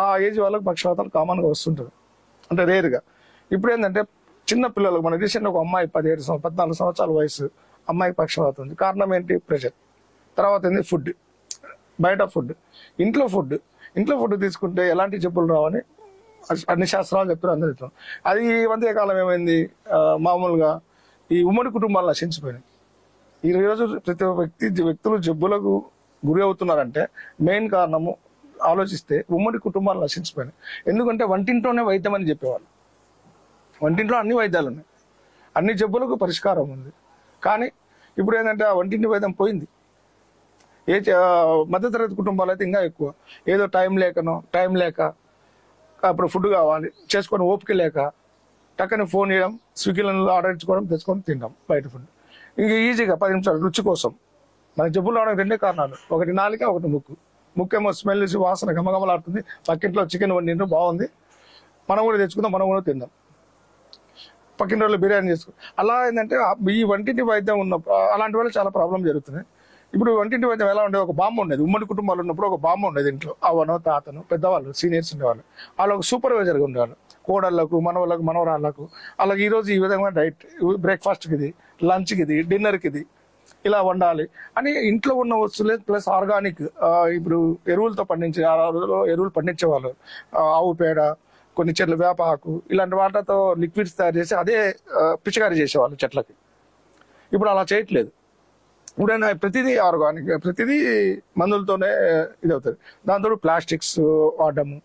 ఆ ఏజ్ వాళ్ళకి పక్షవాతాలు కామన్గా వస్తుంటుంది, అంటే రేరుగా. ఇప్పుడు ఏంటంటే చిన్న పిల్లలకు మన రీసెంట్ ఒక అమ్మాయి 14 సంవత్సరాల వయసు అమ్మాయికి పక్షవాతం ఉంది. కారణం ఏంటి? ప్రెషర్. తర్వాత ఏంటి? ఫుడ్, బయట ఫుడ్. ఇంట్లో ఫుడ్ తీసుకుంటే ఎలాంటి జబ్బులు రావని అన్ని శాస్త్రాలు చెప్తారు, అందరూ చెప్తారు. అది ఈ మధ్యకాలం ఏమైంది, మామూలుగా ఈ ఉమ్మడి కుటుంబాలు నశించిపోయినాయి. ఈరోజు ప్రతి వ్యక్తులు జబ్బులకు గురి అవుతున్నారంటే మెయిన్ కారణము ఆలోచిస్తే ఉమ్మడి కుటుంబాలు నశించిపోయినాయి. ఎందుకంటే వంటింట్లోనే వైద్యం అని చెప్పేవాళ్ళు. వంటింట్లో అన్ని వైద్యాలు ఉన్నాయి, అన్ని జబ్బులకు పరిష్కారం ఉంది. కానీ ఇప్పుడు ఏంటంటే ఆ వంటింటి వైద్యం పోయింది. మధ్యతరగతి కుటుంబాలు అయితే ఇంకా ఎక్కువ. ఏదో టైం లేక అప్పుడు ఫుడ్ కావాలి చేసుకొని ఓపిక లేక టక్కని ఫోన్ చేయడం, స్విగ్గీలో ఆర్డర్ ఇచ్చుకోవడం, తెచ్చుకొని తినడం బయట ఫుడ్. ఇంకా ఈజీగా 10 నిమిషాలు రుచి కోసం. మనకి జబ్బులు రావడానికి 2 కారణాలు, ఒకటి నాలుక, ఒకటి ముక్కేమో స్మెల్ చూసి వాసన గమగమలాడుతుంది. పక్కింట్లో చికెన్ వండిండ్రు బాగుంది, మనం కూడా తెచ్చుకుందాం, మనం కూడా తిందాం. పక్కింటి వాళ్ళు బిర్యానీ చేసుకో. అలా ఏంటంటే ఈ వంటింటి వైద్యం ఉన్న అలాంటి వాళ్ళు చాలా ప్రాబ్లం జరుగుతున్నాయి. ఇప్పుడు వంటింటి వైద్యం ఎలా ఉండేది, ఒక బామ్మ ఉండేది. ఉమ్మడి కుటుంబాలు ఉన్నప్పుడు ఒక బామ్మ ఉండేది ఇంట్లో. అవ్వనో తాతను పెద్దవాళ్ళు సీనియర్స్ ఉండేవాళ్ళు. వాళ్ళు ఒక సూపర్వైజర్గా ఉండేవాళ్ళు. కోడళ్ళకు, మనవాళ్ళకు, మనవరాళ్ళకు. అలాగే ఈరోజు ఈ విధంగా డైట్, బ్రేక్ఫాస్ట్కి ఇది, లంచ్కి ఇది, డిన్నర్కి ఇది, ఇలా వండాలి అని ఇంట్లో ఉన్న వస్తువులే ప్లస్ ఆర్గానిక్. ఇప్పుడు ఎరువులతో పండించే, ఆ రోజుల్లో ఎరువులు పండించేవాళ్ళు. ఆవు పేడ, కొన్ని చెట్లు, వేప ఆకు, ఇలాంటి వాటితో లిక్విడ్స్ తయారు చేసి అదే పిచికారీ చేసేవాళ్ళు చెట్లకి. ఇప్పుడు అలా చేయట్లేదు. ఇప్పుడైనా ప్రతిదీ ఆర్గానిక్, ప్రతిదీ మందులతోనే ఇది అవుతుంది. దాంతో ప్లాస్టిక్స్ వాడడము,